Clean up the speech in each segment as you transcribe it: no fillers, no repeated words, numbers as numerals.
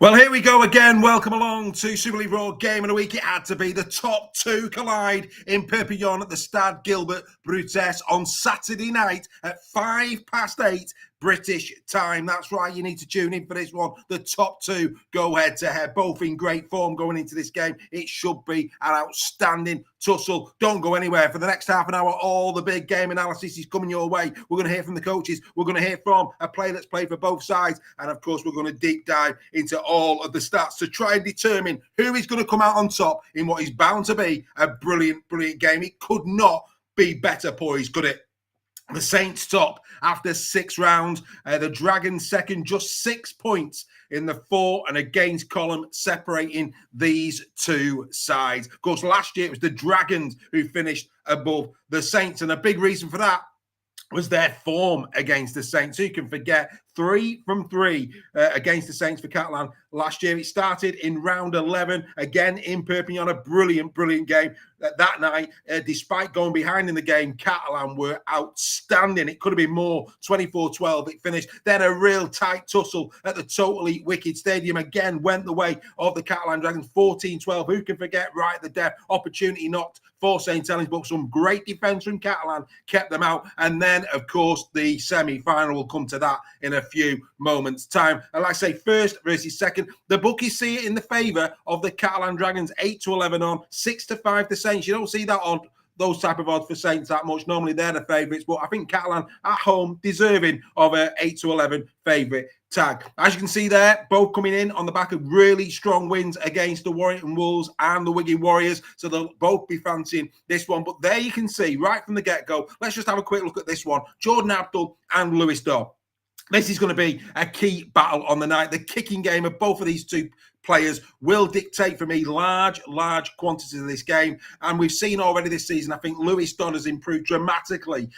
Well, here we go again. Welcome along to Super League Raw Game of the Week. It had to be the top two collide in Perpignan at the Stade Gilbert Brutes on Saturday night at 8:05 British time. That's right, you need to tune in for this one. The top two go head-to-head, both in great form going into this game. It should be an outstanding tussle. Don't go anywhere. For the next half an hour, all the big game analysis is coming your way. We're going to hear from the coaches. We're going to hear from a player that's played for both sides. And, of course, we're going to deep dive into all of the stats to try and determine who is going to come out on top in what is bound to be a brilliant, brilliant game. It could not be better poised, could it? The Saints top after 6 rounds. The Dragons second, just 6 points in the for and against column, separating these two sides. Of course, last year it was the Dragons who finished above the Saints, and a big reason for that was their form against the Saints. Who can forget 3 from 3 against the Saints for Catalan last year? It started in round 11, again in Perpignan, a brilliant, brilliant game. That night, despite going behind in the game, Catalan were outstanding. It could have been more, 24-12 it finished. Then a real tight tussle at the totally wicked stadium. Again, went the way of the Catalan Dragons, 14-12. Who can forget right at the death? Opportunity knocked for St. Helens, but some great defence from Catalan kept them out. And then, of course, the semi-final will come to that in a few moments' time. And like I say, first versus second, the bookies see it in the favour of the Catalan Dragons, 8-11 on, 6-5 the Saints. You don't see that on those type of odds for Saints that much. Normally they're the favourites, but I think Catalan at home deserving of a 8-11 favourite tag. As you can see there, both coming in on the back of really strong wins against the Warrington Wolves and the Wigan Warriors, so they'll both be fancying this one. But there you can see right from the get-go, let's just have a quick look at this one. Jordan Abdul and Lewis Dobb. This is going to be a key battle on the night. The kicking game of both of these two players will dictate for me large quantities of this game. And we've seen already this season, I think Lewis Dobb has improved dramatically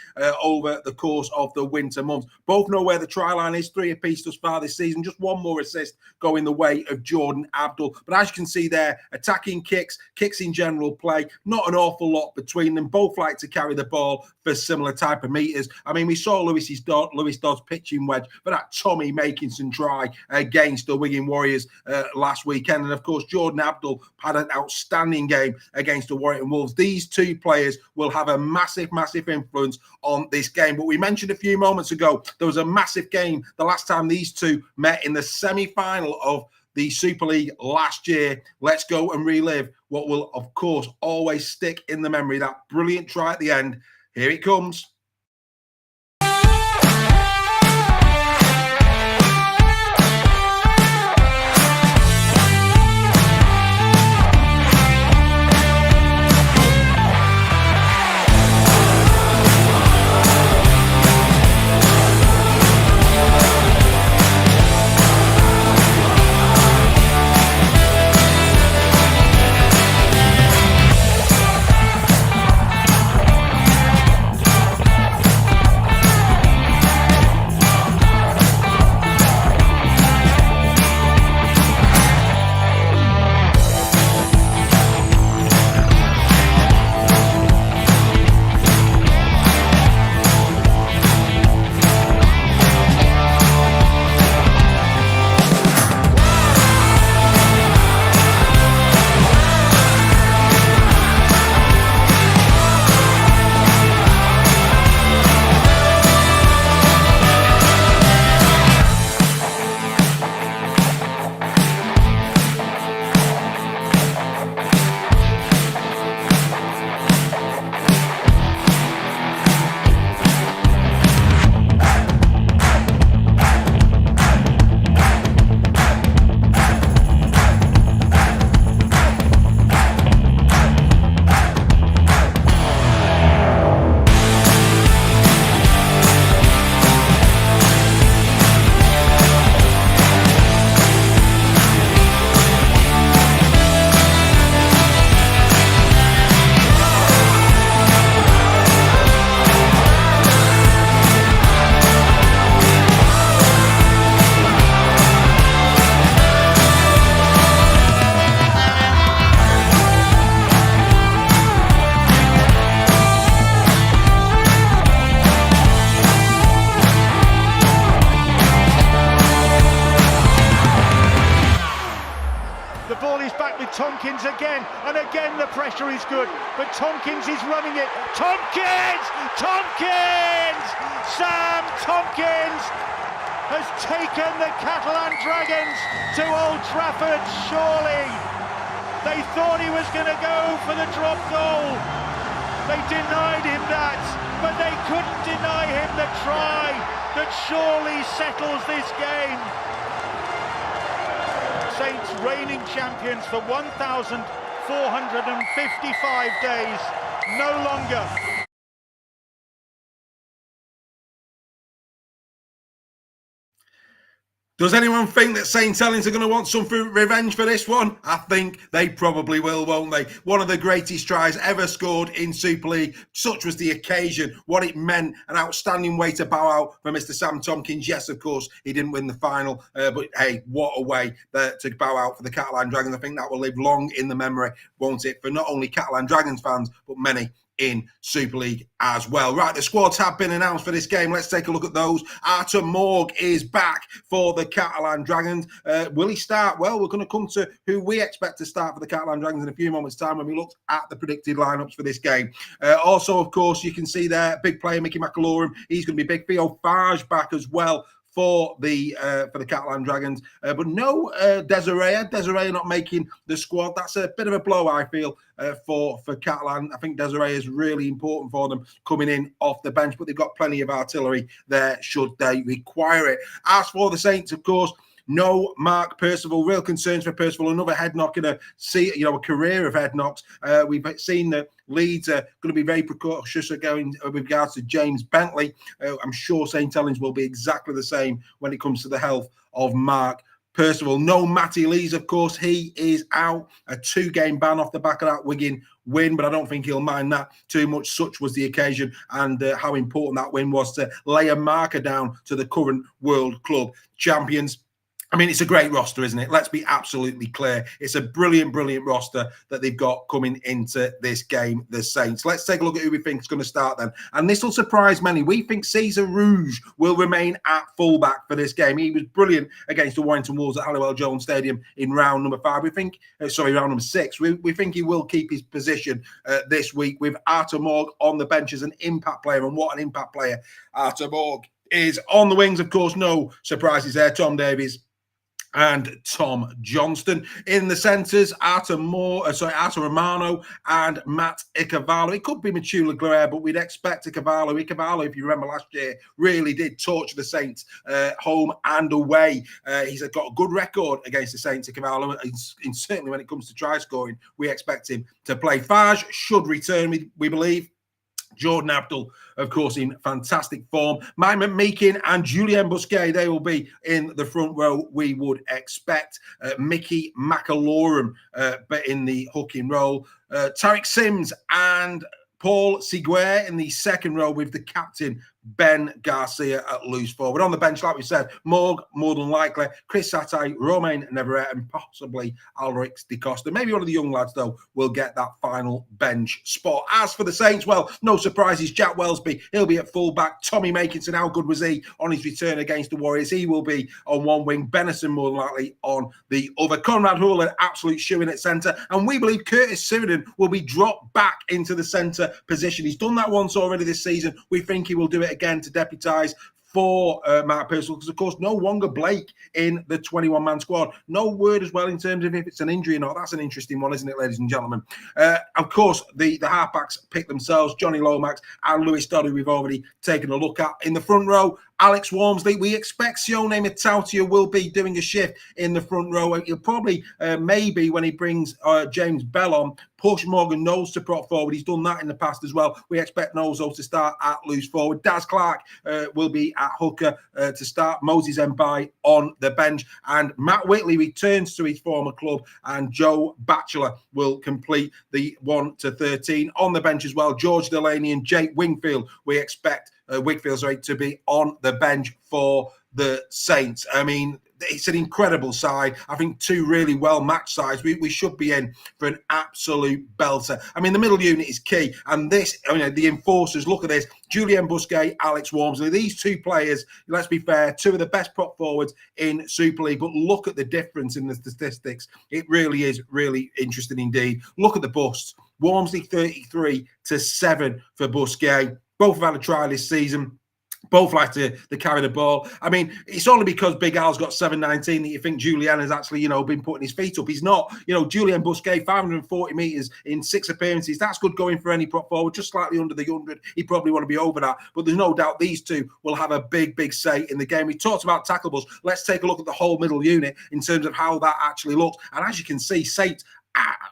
over the course of the winter months. Both know where the try line is, 3 apiece thus far this season. Just one more assist going the way of Jordan Abdul. But as you can see there, attacking kicks in general play, not an awful lot between them. Both like to carry the ball for similar type of meters. I mean, we saw Lewis Dobb's pitching wedge for that Tommy Makinson try against the Wigan Warriors last weekend. And of course, Jordan Abdul had an outstanding game against the Warrington Wolves. These two players will have a massive influence on this game. But we mentioned a few moments ago, there was a massive game the last time these two met in the semi-final of the Super League last year. Let's go and relive what will, of course, always stick in the memory, that brilliant try at the end. Here it comes. Tompkins again, and again the pressure is good, but Tompkins is running it. Tompkins! Tompkins! Sam Tompkins has taken the Catalan Dragons to Old Trafford, surely. They thought he was going to go for the drop goal. They denied him that, but they couldn't deny him the try that surely settles this game. Saints reigning champions for 1,455 days, no longer. Does anyone think that St Helens are going to want some revenge for this one? I think they probably will, won't they? One of the greatest tries ever scored in Super League. Such was the occasion, what it meant, an outstanding way to bow out for Mr. Sam Tompkins. Yes, of course, he didn't win the final, but hey, what a way to bow out for the Catalan Dragons. I think that will live long in the memory, won't it, for not only Catalan Dragons fans, but many in Super League as well. Right, the squads have been announced for this game. Let's take a look at those. Artur Morg is back for the Catalan Dragons. Will he start? Well, we're going to come to who we expect to start for the Catalan Dragons in a few moments' time when we look at the predicted lineups for this game. Also, of course, you can see there, big player Mickey McAlorum. He's going to be big. Theo Farge back as well for the Catalan Dragons, but no Desiree. Desiree not making the squad. That's a bit of a blow, I feel, for Catalan. I think Desiree is really important for them coming in off the bench, but they've got plenty of artillery there should they require it. As for the Saints, of course, no Mark Percival. Real concerns for Percival. Another head knock in a career of head knocks. We've seen that Leeds are going to be very precautious going with regards to James Bentley. I'm sure St Helens will be exactly the same when it comes to the health of Mark Percival. No Matty Lees, of course. He is out. A 2-game ban off the back of that Wigan win, but I don't think he'll mind that too much. Such was the occasion and how important that win was to lay a marker down to the current World Club champions. I mean, it's a great roster, isn't it? Let's be absolutely clear. It's a brilliant, brilliant roster that they've got coming into this game, the Saints. Let's take a look at who we think is going to start then. And this will surprise many. We think Cesar Rouge will remain at fullback for this game. He was brilliant against the Warrington Wolves at Halliwell Jones Stadium in round number 5. Round number 6. We think he will keep his position this week with Artur Morg on the bench as an impact player. And what an impact player Artur Morg is. On the wings, of course, no surprises there. Tom Davies and Tom Johnston. In the centres, Artur Romano and Matt Icavalo. It could be Machula Guerrero, but we'd expect Icavalo. Icavalo, if you remember last year, really did torture the Saints home and away. He's got a good record against the Saints, Icavalo, and certainly when it comes to try scoring, we expect him to play. Farge should return, we believe. Jordan Abdul, of course, in fantastic form. Mike McMeekin and Julien Busquet, they will be in the front row, we would expect. Mickey McAlorum but in the hooking role. Tariq Sims and Paul Seguer in the second row with the captain, Ben Garcia, at loose forward. On the bench, like we said, Morg, more than likely, Chris Satay, Romain Neveret, and possibly Alrix de Costa. Maybe one of the young lads, though, will get that final bench spot. As for the Saints, well, no surprises. Jack Wellesby, he'll be at fullback. Tommy Makinson, how good was he on his return against the Warriors? He will be on one wing. Benison, more than likely, on the other. Conrad Hull, an absolute shoe-in at centre. And we believe Curtis Sheridan will be dropped back into the centre position. He's done that once already this season. We think he will do it again to deputise for Mark Percival, because of course no longer Blake in the 21-man squad. No word as well in terms of if it's an injury or not. That's an interesting one, isn't it, ladies and gentlemen? Of course, the halfbacks pick themselves. Johnny Lomax and Lewis Dodd, we've already taken a look at. In the front row, Alex Walmsley. We expect Sione Matautia will be doing a shift in the front row. He'll probably, maybe when he brings James Bell on, push Morgan Knowles to prop forward. He's done that in the past as well. We expect Knowles, though, to start at loose forward. Daz Clark will be at hooker to start. Moses Mbai on the bench. And Matt Whitley returns to his former club. And Joe Batchelor will complete the 1 to 13. On the bench as well, George Delaney and Jake Wingfield. We expect Wingfield to be on the bench for the Saints. I mean, it's an incredible side. I think two really well-matched sides. We should be in for an absolute belter. I mean, the middle unit is key. And this, the enforcers, look at this. Julien Busquets, Alex Walmsley. These two players, let's be fair, two of the best prop forwards in Super League. But look at the difference in the statistics. It really is really interesting indeed. Look at the busts. Walmsley 33-7 for Busquets. Both have had a try this season. Both like to carry the ball. I mean, it's only because Big Al's got 719 that you think Julien has actually, been putting his feet up. He's not. Julien Busquets, 540 metres in 6 appearances. That's good going for any prop forward, just slightly under the 100. He'd probably want to be over that. But there's no doubt these two will have a big, big say in the game. We talked about tackleables. Let's take a look at the whole middle unit in terms of how that actually looks. And as you can see, Saint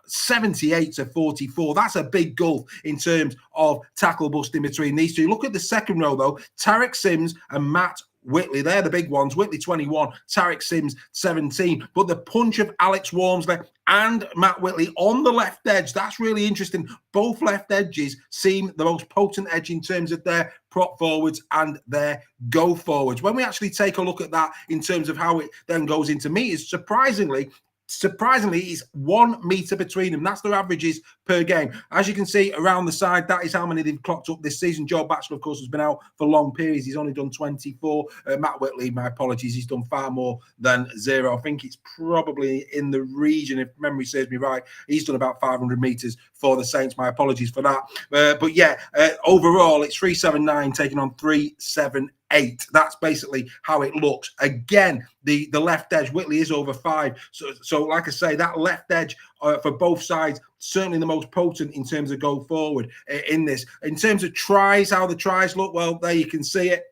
78-44. That's a big gulf in terms of tackle busting between these two. Look at the second row, though. Tarek Sims and Matt Whitley, they're the big ones. Whitley 21, Tarek Sims 17. But the punch of Alex Walmsley and Matt Whitley on the left edge, that's really interesting. Both left edges seem the most potent edge in terms of their prop forwards and their go forwards. When we actually take a look at that in terms of how it then goes into meters, surprisingly, it's 1 metre between them. That's their averages per game. As you can see around the side, that is how many they've clocked up this season. Joe Batchelor, of course, has been out for long periods. He's only done 24. Matt Whitley, my apologies, he's done far more than 0. I think it's probably in the region, if memory serves me right. He's done about 500 metres for the Saints. My apologies for that. But yeah, overall, it's 379 taking on 378. That's basically how it looks. Again, the left edge, Whitley is over 5. So like I say, that left edge for both sides, certainly the most potent in terms of go forward in this. In terms of tries, how the tries look, well, there you can see it.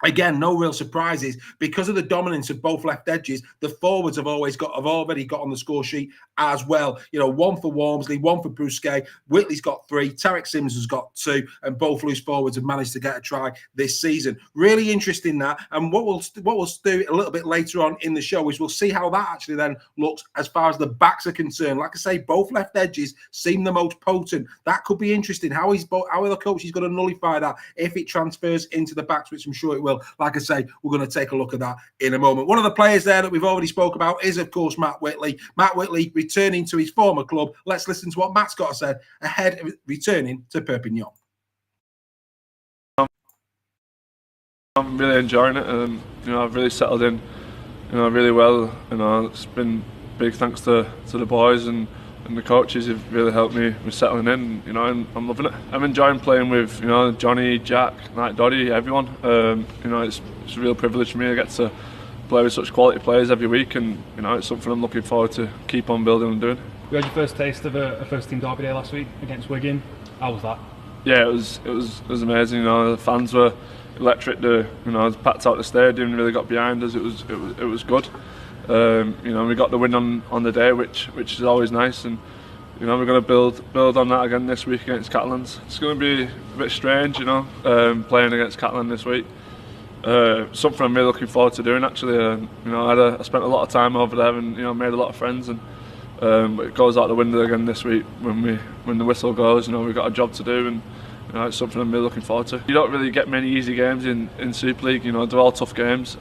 Again, no real surprises because of the dominance of both left edges. The forwards have already got on the score sheet as well. 1 for Walmsley, 1 for Busquets. Whitley's got 3. Tarek Sims has got 2, and both loose forwards have managed to get a try this season. Really interesting that. And what we'll do a little bit later on in the show is we'll see how that actually then looks as far as the backs are concerned. Like I say, both left edges seem the most potent. That could be interesting. How are the coaches going to nullify that if it transfers into the backs, which I'm sure it will. Like I say, we're going to take a look at that in a moment. One of the players there that we've already spoke about is, of course, Matt Whitley. Matt Whitley returning to his former club. Let's listen to what Matt's got to say ahead of returning to Perpignan. I'm really enjoying it, and I've really settled in, really well. It's been big thanks to the boys and the coaches who've really helped me with settling in. And I'm loving it. I'm enjoying playing with Johnny, Jack, Night Doddy, everyone. It's a real privilege for me to get to play with such quality players every week, and it's something I'm looking forward to keep on building and doing. You had your first taste of a first team derby day last week against Wigan. How was that? Yeah, it was amazing. The fans were electric. Packed out the stadium, really got behind us. It was good. We got the win on the day, which is always nice, and we're going to build on that again this week against Catalans. It's going to be a bit strange, playing against Catalan this week. Something I'm really looking forward to doing. Actually, I spent a lot of time over there and made a lot of friends, and it goes out the window again this week when the whistle goes. We've got a job to do, and it's something I'm really looking forward to. You don't really get many easy games in Super League. They're all tough games.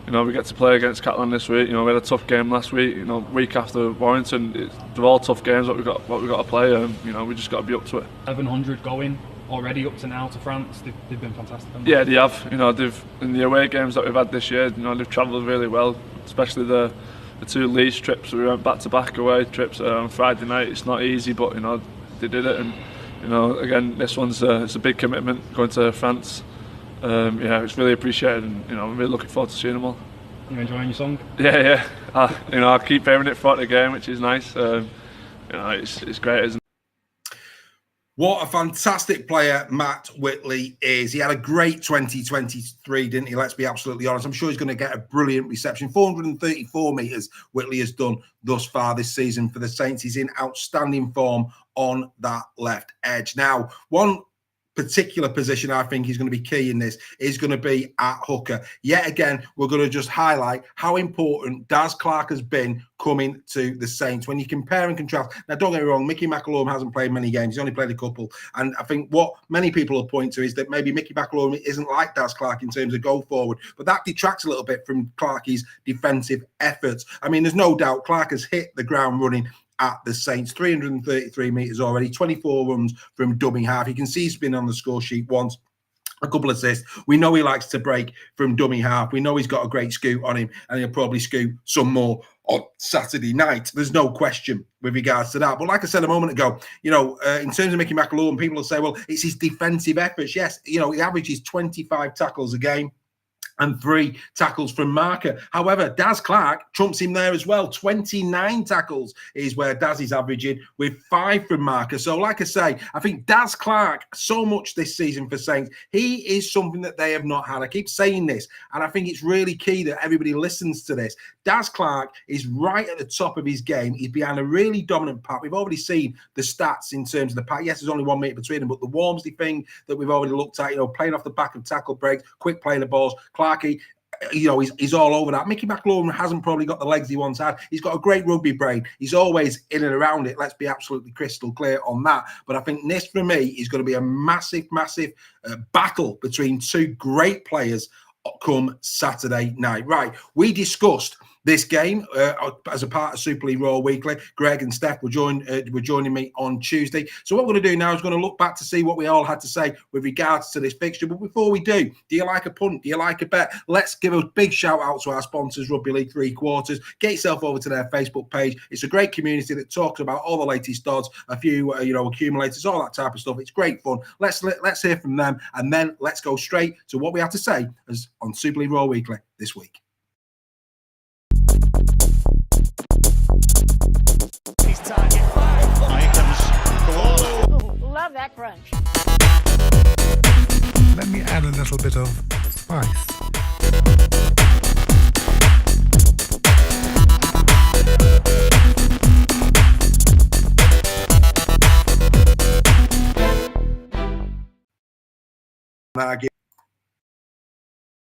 We get to play against Catalan this week. We had a tough game last week. Week after Warrington, they're all tough games. What we've got to play. We just got to be up to it. 700 going already up to now to France. They've been fantastic. Yeah, they have. They've in the away games that we've had this year. They've travelled really well, especially the 2 Leeds trips. We went back-to-back away trips on Friday night. It's not easy, but they did it. And again, this one's it's a big commitment going to France. It's really appreciated, and I'm really looking forward to seeing them all. You enjoying your song? Yeah. I keep hearing it throughout the game, which is nice. It's great, isn't it? What a fantastic player Matt Whitley is. He had a great 2023, didn't he? Let's be absolutely honest. I'm sure he's going to get a brilliant reception. 434 metres Whitley has done thus far this season for the Saints. He's in outstanding form on that left edge. Now, one particular position I think is going to be key in this is going to be at hooker. Yet again, we're going to just highlight how important Daz Clark has been coming to the Saints. When you compare and contrast, now don't get me wrong, Mickey McAlorum hasn't played many games. He's only played a couple. And I think what many people will point to is that maybe Mickey McAlorum isn't like Daz Clark in terms of go forward, but that detracts a little bit from Clarkie's defensive efforts. I mean, there's no doubt Clark has hit the ground running at the Saints, 333 metres already, 24 runs from dummy half. You can see he's been on the score sheet once, a couple of assists. We know he likes to break from dummy half. We know he's got a great scoot on him, and he'll probably scoot some more on Saturday night. There's no question with regards to that. But like I said a moment ago, in terms of Mickey McAlorum, people will say, well, it's his defensive efforts. Yes, he averages 25 tackles a game and 3 tackles from marker. However, Daz Clark trumps him there as well. 29 tackles is where Daz is averaging, with 5 from marker. So like I say, I think Daz Clark, so much this season for Saints, he is something that they have not had. I keep saying this, and I think it's really key that everybody listens to this. Daz Clark is right at the top of his game. He's behind a really dominant pack. We've already seen the stats in terms of the pack. Yes, there's only 1 metre between them, but the Wormsley thing that we've already looked at, playing off the back of tackle breaks, quick playing the balls, Clarkie, he's all over that. Mickey McAlorum hasn't probably got the legs he once had. He's got a great rugby brain. He's always in and around it. Let's be absolutely crystal clear on that. But I think this, for me, is going to be a massive, massive battle between 2 great players come Saturday night. Right, we discussed this game as a part of Super League Raw Weekly. Greg and Steph were joining me on Tuesday. So what we're going to do now is going to look back to see what we all had to say with regards to this fixture. But before we do you like a punt? Do you like a bet? Let's give a big shout out to our sponsors, Rugby League 3/4. Get yourself over to their Facebook page. It's a great community that talks about all the latest odds, a few accumulators, all that type of stuff. It's great fun. Let's hear from them, and then let's go straight to what we have to say as on Super League Raw Weekly this week. Love that crunch. Let me add a little bit of spice.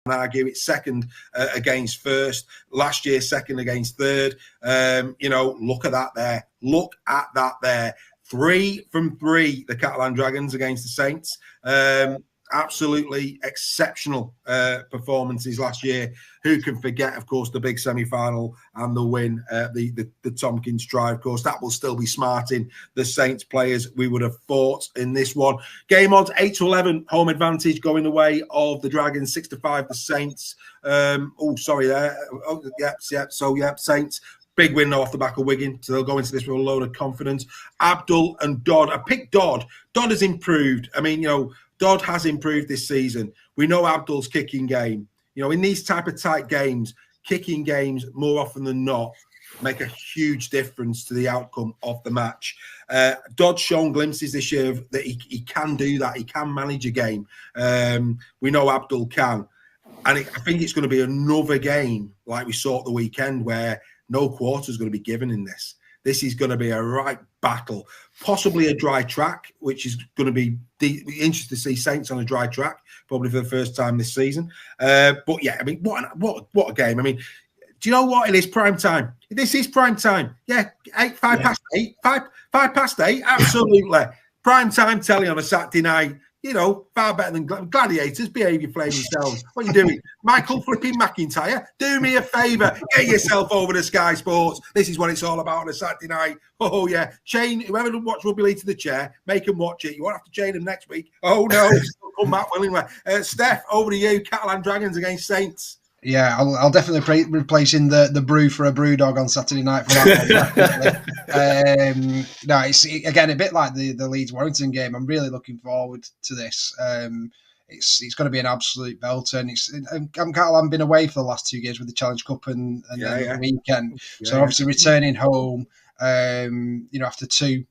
Argue it's second against first. Last year, second against third. Look at that there. Look at that there. 3 from 3, the Catalan Dragons against the Saints. Absolutely exceptional performances last year. Who can forget, of course, the big semi-final and the win, the Tompkins try, of course. That will still be smarting the Saints players, we would have thought, in this one. Game odds, 8-11, home advantage going the way of the Dragons, 6-5, the Saints. Saints. Big win off the back of Wigan, so they'll go into this with a load of confidence. Abdul and Dodd. I picked Dodd. Dodd has improved. I mean, Dodd has improved this season. We know Abdul's kicking game. In these type of tight games, kicking games more often than not make a huge difference to the outcome of the match. Dodd's shown glimpses this year that he can do that. He can manage a game. We know Abdul can. And I think it's going to be another game like we saw at the weekend where no quarter is going to be given in this. This is going to be a right battle, possibly a dry track, which is going to be interesting to see Saints on a dry track, probably for the first time this season. But yeah, I mean, what a game! I mean, do you know what? It is prime time. This is prime time. Yeah, 5 past 8, 5 past 8. Absolutely, prime time telly on a Saturday night. Far better than Gladiators. Behave your flaming selves. What are you doing? Michael flipping McIntyre, do me a favour. Get yourself over to Sky Sports. This is what it's all about on a Saturday night. Oh, yeah. Chain, whoever doesn't watch Rugby League to the chair, make them watch it. You won't have to chain them next week. Oh, no. Come back willingly. Steph, over to you. Catalan Dragons against Saints. Yeah, I'll definitely replacing the brew for a brew dog on Saturday night for that one. No, it's again a bit like the Leeds Warrington game. I'm really looking forward to this. It's going to be an absolute belter. And Catalan been away for the last 2 years with the Challenge Cup and the weekend. So obviously returning home, after 2.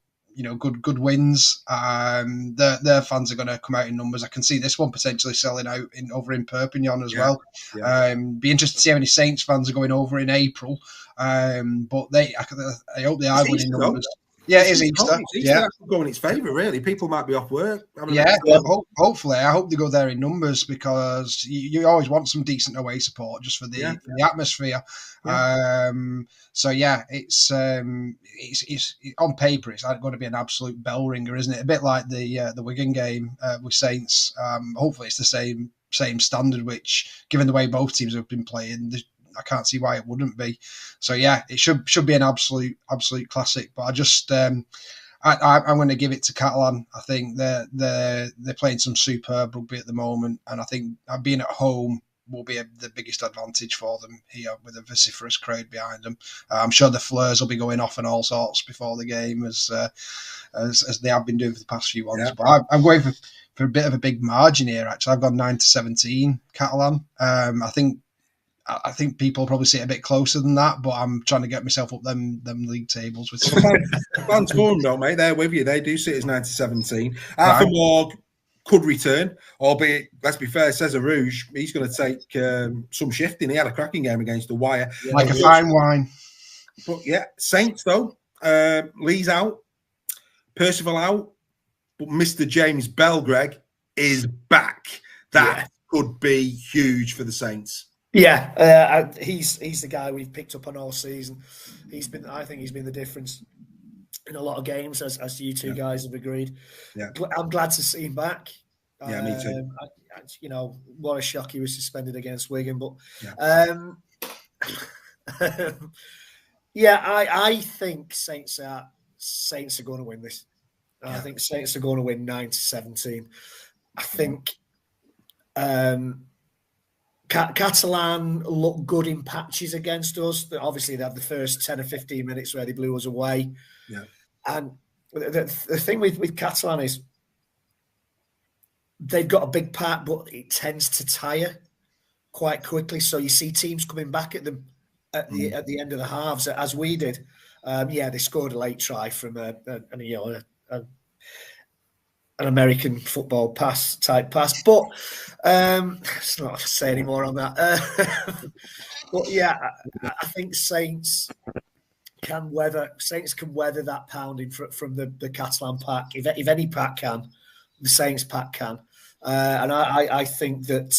Good wins. Their fans are going to come out in numbers. I can see this one potentially selling out over in Perpignan as well. Yeah. Be interested to see how many Saints fans are going over in April. But I hope they are winning numbers. Yeah, it is Easter. Easter that's go in its favour, really. People might be off work. Hopefully. I hope they go there in numbers because you always want some decent away support just for the atmosphere. Yeah. So yeah, it's on paper it's going to be an absolute bell ringer, isn't it? A bit like the Wigan game with Saints. Hopefully, it's the same standard. Which, given the way both teams have been playing, I can't see why it wouldn't be. So yeah, it should be an absolute classic. But I just I'm going to give it to Catalan. I think they're playing some superb rugby at the moment, and I think being at home will be the biggest advantage for them here with a vociferous crowd behind them. I'm sure the flares will be going off and all sorts before the game as they have been doing for the past few ones. Yeah. But I'm going for a bit of a big margin here. Actually, I've gone 9-17 Catalan. I think people probably see it a bit closer than that, but I'm trying to get myself up them league tables with. Fans Forum don't, mate. They're with you. They do see it as 9-17. Arthur Morg could return, albeit, let's be fair, Cesar Rouge, he's going to take some shifting. He had a cracking game against the Wire. Like a fine wine. But yeah, Saints, though. Lee's out. Percival out. But Mr. James Bell, Greg, is back. That could be huge for the Saints. Yeah, he's the guy we've picked up on all season. I think he's been the difference in a lot of games, as you two guys have agreed. Yeah, I'm glad to see him back. Yeah, me too. What a shock he was suspended against Wigan, but I think Saints are going to win this. I think Saints are going to win 9-17. I think Catalan looked good in patches against us. Obviously, they had the first 10 or 15 minutes where they blew us away. Yeah. And the thing with Catalan is they've got a big pack, but it tends to tire quite quickly. So you see teams coming back at them at the end of the halves, as we did. They scored a late try from an American football type pass, but it's not to say any more on that. But yeah, I think Saints can weather that pounding from the Catalan pack. If any pack can, the Saints pack can, and I think that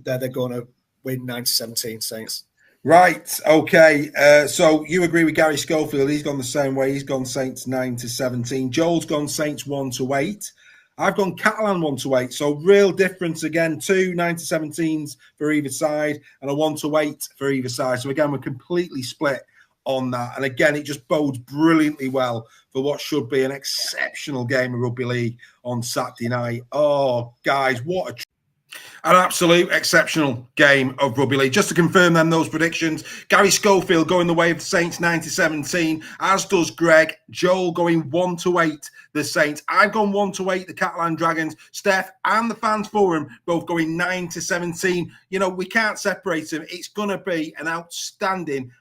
they're going to win 9-17 Saints. Right. Okay. So you agree with Gary Schofield? He's gone the same way. He's gone Saints 9-17. Joel's gone Saints 1-8. I've gone Catalan 1-8. So real difference again. 2 9-17s for either side and a 1-8 for either side. So again, we're completely split on that. And again, it just bodes brilliantly well for what should be an exceptional game of rugby league on Saturday night. Oh, guys, what an absolute exceptional game of rugby league. Just to confirm then those predictions, Gary Schofield going the way of the Saints 9-17, as does Greg. Joel going 1-8 the Saints. I've gone 1-8 the Catalan Dragons. Steph and the Fans Forum both going 9-17. You know, we can't separate them. It's going to be an outstanding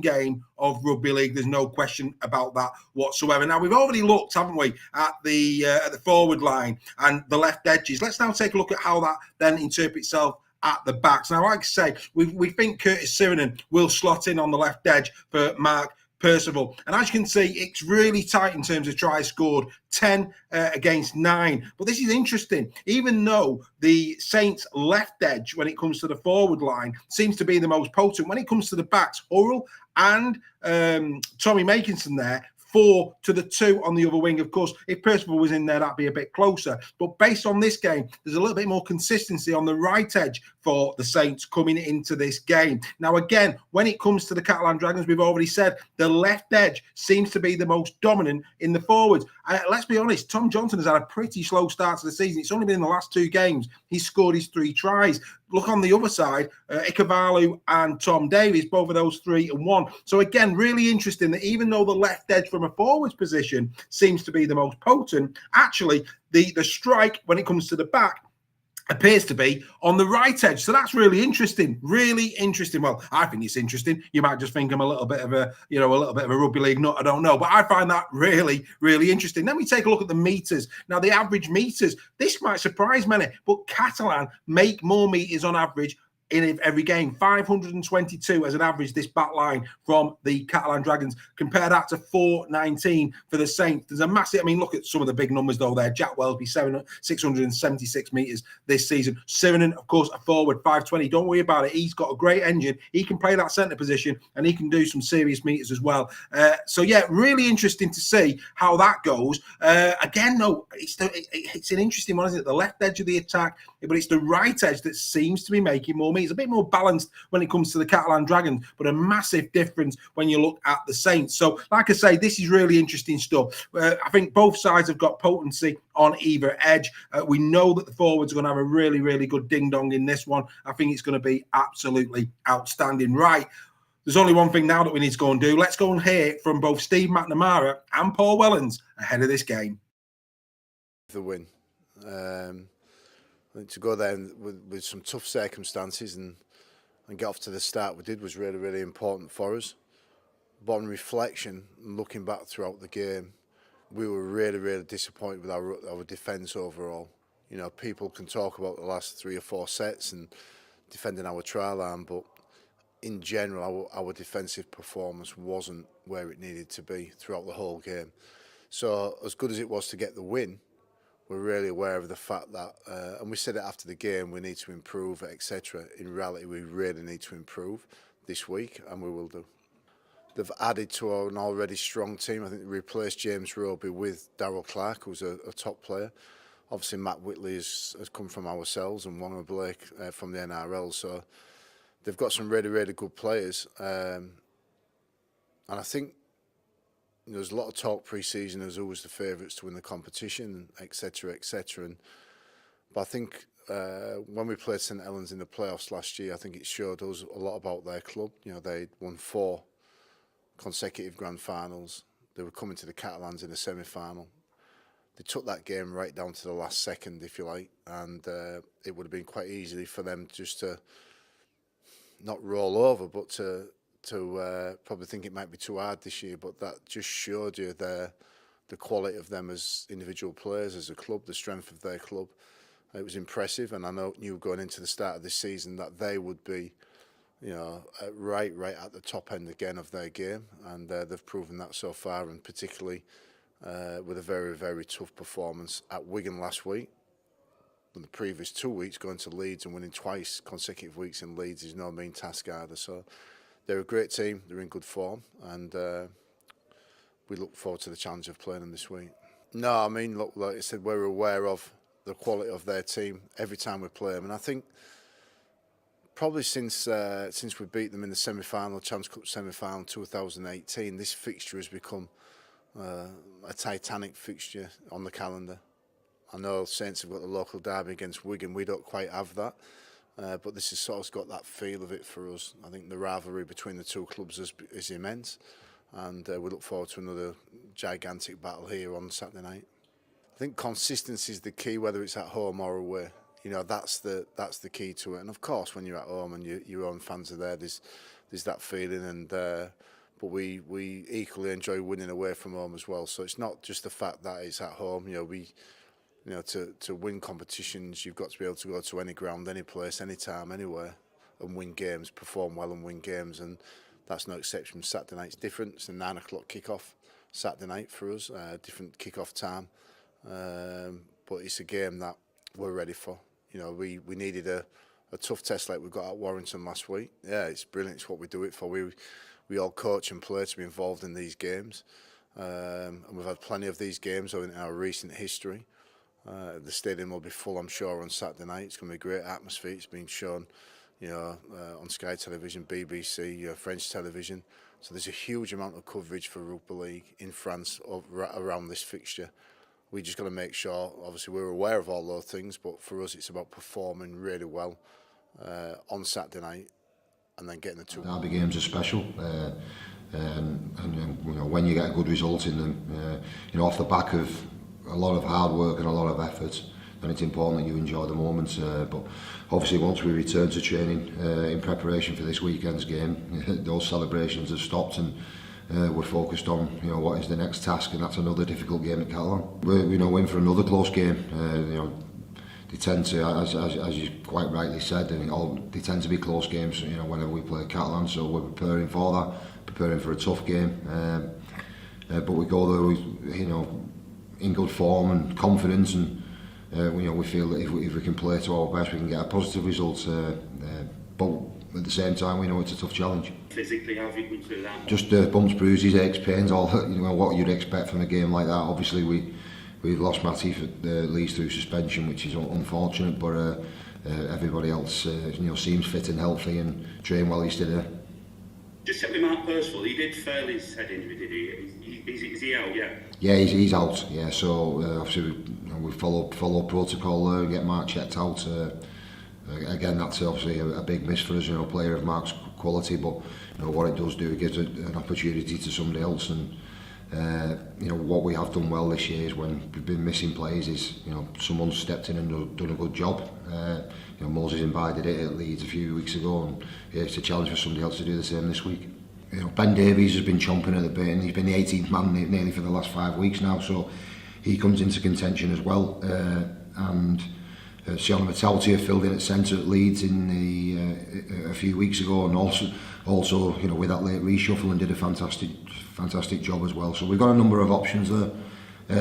game of rugby league. There's no question about that whatsoever. Now, we've already looked, haven't we, at the forward line and the left edges. Let's now take a look at how that then interprets itself at the backs. Now, like I say, we think Curtis Sirenen will slot in on the left edge for Mark Percival. And as you can see, it's really tight in terms of tries scored, 10 against 9. But this is interesting. Even though the Saints left edge, when it comes to the forward line, seems to be the most potent, when it comes to the backs, Hurrell and Tommy Makinson there, 4-2 on the other wing. Of course, if Percival was in there, that'd be a bit closer. But based on this game, there's a little bit more consistency on the right edge for the Saints coming into this game. Now, again, when it comes to the Catalan Dragons, we've already said the left edge seems to be the most dominant in the forwards. Let's be honest, Tom Johnson has had a pretty slow start to the season. It's only been in the last 2 games he's scored his 3 tries. Look on the other side, Ikavalu and Tom Davies, both of those 3-1. So again, really interesting that even though the left edge from a forwards position seems to be the most potent, actually the strike when it comes to the back appears to be on the right edge. So that's really interesting. Well, I think it's interesting. You might just think I'm a little bit of a rugby league nut. I don't know. But I find that really, really interesting. Then we take a look at the meters. Now, the average meters, this might surprise many, but Catalan make more meters on average in every game. 522 as an average, this back line from the Catalan Dragons. Compare that to 419 for the Saints. There's a massive, I mean, look at some of the big numbers though there. Jack Wellsby, 676 metres this season. Sivinen, of course, a forward, 520. Don't worry about it. He's got a great engine. He can play that centre position and he can do some serious metres as well. So yeah, really interesting to see how that goes. Again, though, it's an interesting one, isn't it? The left edge of the attack, but it's the right edge that seems to be making more metres. A bit more balanced when it comes to the Catalan Dragons, but a massive difference when you look at the Saints. So, like I say, this is really interesting stuff. I think both sides have got potency on either edge. We know that the forwards are going to have a really, really good ding-dong in this one. I think it's going to be absolutely outstanding. Right. There's only one thing now that we need to go and do. Let's go and hear from both Steve McNamara and Paul Wellens ahead of this game. The win. I think to go there with some tough circumstances and get off to the start we did was really, really important for us. But on reflection, looking back throughout the game, we were really, really disappointed with our defence overall. You know, people can talk about the last 3 or 4 sets and defending our try line, but in general, our defensive performance wasn't where it needed to be throughout the whole game. So as good as it was to get the win, we're really aware of the fact that, and we said it after the game, we need to improve, etc. In reality, we really need to improve this week, and we will do. They've added to an already strong team. I think they replaced James Roby with Darryl Clark, who's a top player. Obviously, Matt Whitley has come from ourselves and Warren Blake from the NRL, so they've got some really, really good players. And I think there's a lot of talk pre-season as always the favourites to win the competition, etc., etc. But I think when we played St Helens in the playoffs last year, I think it showed us a lot about their club. You know, they won 4 consecutive grand finals. They were coming to the Catalans in a semi-final. They took that game right down to the last second, if you like, and it would have been quite easy for them just to not roll over, but to probably think it might be too hard this year. But that just showed you the quality of them as individual players, as a club, the strength of their club. It was impressive, and I knew going into the start of this season that they would be, you know, right at the top end again of their game, and they've proven that so far, and particularly with a very, very tough performance at Wigan last week. In the previous 2 weeks, going to Leeds and winning twice consecutive weeks in Leeds is no mean task either. So they're a great team, they're in good form, and we look forward to the challenge of playing them this week. No, I mean, look, like I said, we're aware of the quality of their team every time we play them, and I think probably since we beat them in the semi-final, Chance Cup semi-final 2018, this fixture has become a titanic fixture on the calendar. I know Saints have got the local derby against Wigan. We don't quite have that, but this has sort of got that feel of it for us. I think the rivalry between the two clubs is immense, and we look forward to another gigantic battle here on Saturday night. I think consistency is the key, whether it's at home or away. You know, that's the key to it. And of course, when you're at home and your own fans are there, there's that feeling. And but we equally enjoy winning away from home as well. So it's not just the fact that it's at home. You know, to win competitions, you've got to be able to go to any ground, any place, any time, anywhere, and win games, perform well and win games. And that's no exception. Saturday night's different. It's a 9 o'clock kick-off Saturday night for us, different kick-off time. But it's a game that we're ready for. You know, we needed a tough test like we got at Warrington last week. Yeah, it's brilliant. It's what we do it for. We all coach and play to be involved in these games. And we've had plenty of these games in our recent history. The stadium will be full, I'm sure, on Saturday night. It's going to be a great atmosphere. It's being shown, you know, on Sky Television, BBC, French television. So there's a huge amount of coverage for Rugby League in France around this fixture. We just got to make sure, obviously we're aware of all those things, but for us it's about performing really well on Saturday night and then getting the 2. Derby games are special, and you know, when you get a good result in them, you know, off the back of a lot of hard work and a lot of effort, then it's important that you enjoy the moments. But obviously once we return to training in preparation for this weekend's game, those celebrations have stopped, and we're focused on, you know, what is the next task, and that's another difficult game at Catalan. We're in for another close game. You know, they tend to, as you quite rightly said, they tend to be close games. Whenever we play Catalan, so we're preparing for that, preparing for a tough game. But we go there, in good form and confidence, and we feel that if we can play to our best, we can get a positive result. But at the same time, we know it's a tough challenge. Physically, how have you been through that? Just bumps, bruises, aches, pains, all what you'd expect from a game like that. Obviously, we've lost Matty for Leeds through suspension, which is unfortunate. But everybody else, seems fit and healthy and train well each day. Just check with Mark Percival. He did fail his head injury, did he? Is he out? Yeah. Yeah, he's out. Yeah, so obviously we follow protocol there and get Mark checked out. Again, that's obviously a big miss for us, player of Mark's quality. But what it does do, it gives an opportunity to somebody else. And what we have done well this year is when we've been missing players is someone's stepped in and done a good job. Moses Mbai did it at Leeds a few weeks ago, and it's a challenge for somebody else to do the same this week. Ben Davies has been chomping at the bit, and he's been the 18th man nearly for the last 5 weeks now, so he comes into contention as well. And Siona Mataltia filled in at centre at Leeds a few weeks ago, and also with that late reshuffle, and did a fantastic job as well. So we've got a number of options there.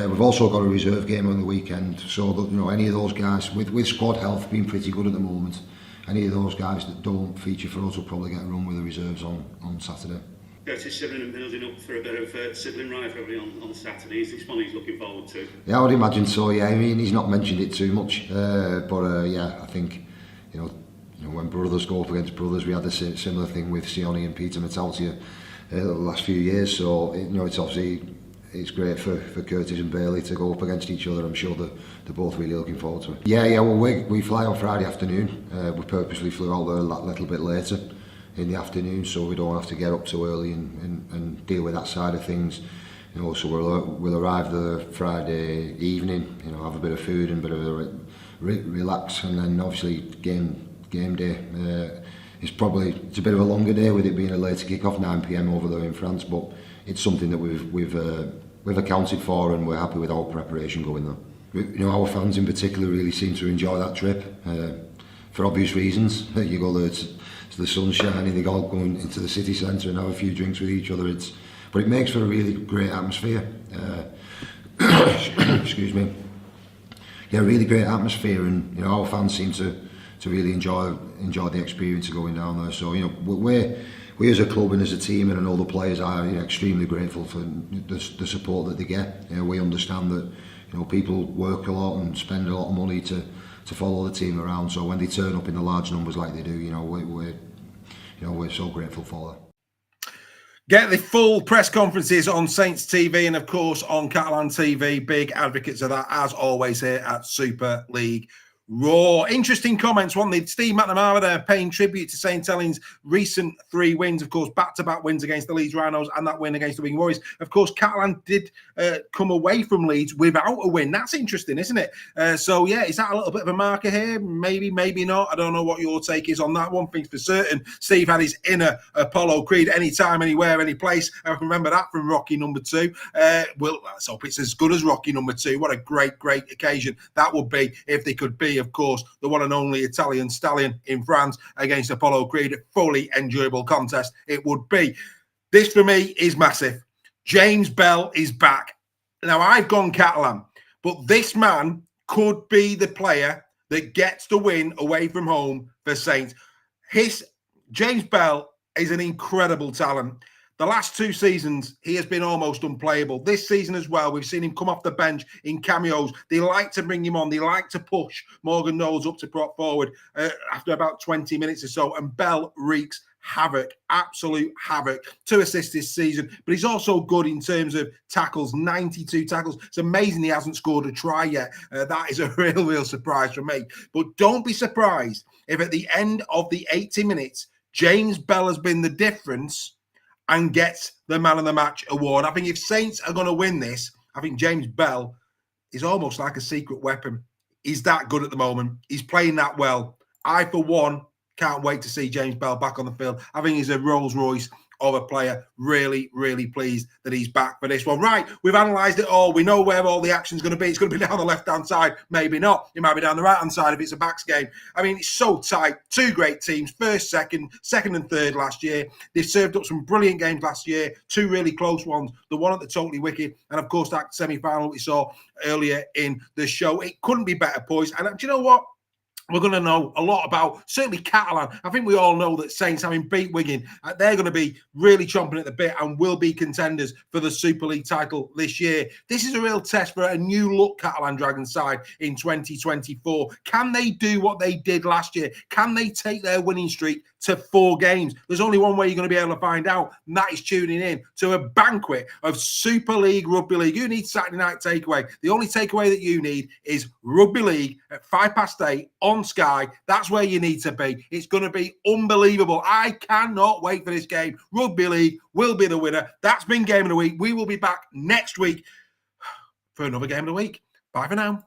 We've also got a reserve game on the weekend, so that any of those guys with squad health being pretty good at the moment, any of those guys that don't feature for us will probably get a run with the reserves on Saturday. Curtis Shivering building up for a bit of sibling rivalry on Saturday. Is this one he's looking forward to? Yeah, I would imagine so. Yeah, I mean, he's not mentioned it too much, but yeah, I think when brothers go up against brothers, we had the similar thing with Sione and Peter Mataltia the last few years. So it's obviously. It's great for Curtis and Bailey to go up against each other. I'm sure they're both really looking forward to it. Yeah. Well, we fly on Friday afternoon. We purposely flew out there a little bit later in the afternoon, so we don't have to get up too early and deal with that side of things. So we'll arrive there Friday evening. Have a bit of food and a bit of relax, and then obviously game day. It's a bit of a longer day with it being a later kick-off, 9 PM over there in France, but it's something that we've accounted for, and we're happy with our preparation going there. Our fans in particular really seem to enjoy that trip for obvious reasons. You go there to the sunshine, and they all go into the city centre and have a few drinks with each other. But it makes for a really great atmosphere. Excuse me. Yeah, really great atmosphere, and our fans seem to really enjoy the experience of going down there. So we as a club and as a team, and I know the players are extremely grateful for the support that they get. We understand that people work a lot and spend a lot of money to follow the team around. So when they turn up in the large numbers like they do, we're so grateful for that. Get the full press conferences on Saints TV and, of course, on Catalan TV. Big advocates of that, as always, here at Super League Raw. Interesting comments, wasn't they? Steve McNamara there paying tribute to St Helens' recent 3 wins, of course, back-to-back wins against the Leeds Rhinos and that win against the Wigan Warriors. Of course, Catalan did come away from Leeds without a win. That's interesting, isn't it? So, yeah, is that a little bit of a marker here? Maybe, maybe not. I don't know what your take is on that. One thing's for certain, Steve had his inner Apollo Creed, anytime, anywhere, any place. I remember that from Rocky number 2. Well, let's hope it's as good as Rocky number 2. What a great, great occasion that would be if they could be, of course, the one and only Italian stallion in France against Apollo Creed. Fully enjoyable contest it would be. This for me is massive. James Bell is back. Now, I've gone Catalan, but this man could be the player that gets the win away from home for Saints. James Bell is an incredible talent. The last 2 seasons, he has been almost unplayable. This season as well, we've seen him come off the bench in cameos. They like to bring him on. They like to push Morgan Knowles up to prop forward after about 20 minutes or so. And Bell wreaks havoc, absolute havoc. 2 assists this season. But he's also good in terms of tackles, 92 tackles. It's amazing he hasn't scored a try yet. That is a real surprise for me. But don't be surprised if at the end of the 80 minutes, James Bell has been the difference and gets the Man of the Match award. I think if Saints are going to win this, I think James Bell is almost like a secret weapon. He's that good at the moment. He's playing that well. I, for one, can't wait to see James Bell back on the field. I think he's a Rolls Royce of a player. Really, really pleased that he's back for this one. Right, we've analysed it all. We know where all the action's going to be. It's going to be down the left-hand side. Maybe not. It might be down the right-hand side if it's a backs game. I mean, it's so tight. Two great teams, first, second and third last year. They've served up some brilliant games last year, two really close ones, the one at the Totally Wicked, and of course that semi-final we saw earlier in the show. It couldn't be better poised. And do you know what? We're going to know a lot about, certainly Catalan. I think we all know that Saints, having beat Wigan, they're going to be really chomping at the bit and will be contenders for the Super League title this year. This is a real test for a new look Catalan Dragons side in 2024. Can they do what they did last year? Can they take their winning streak to 4 games? There's only one way you're going to be able to find out, and that is tuning in to a banquet of Super League Rugby League. You need Saturday night takeaway. The only takeaway that you need is Rugby League at 8:05 on Sky. That's where you need to be. It's going to be unbelievable. I cannot wait for this game. Rugby League will be the winner. That's been Game of the Week. We will be back next week for another Game of the Week. Bye for now.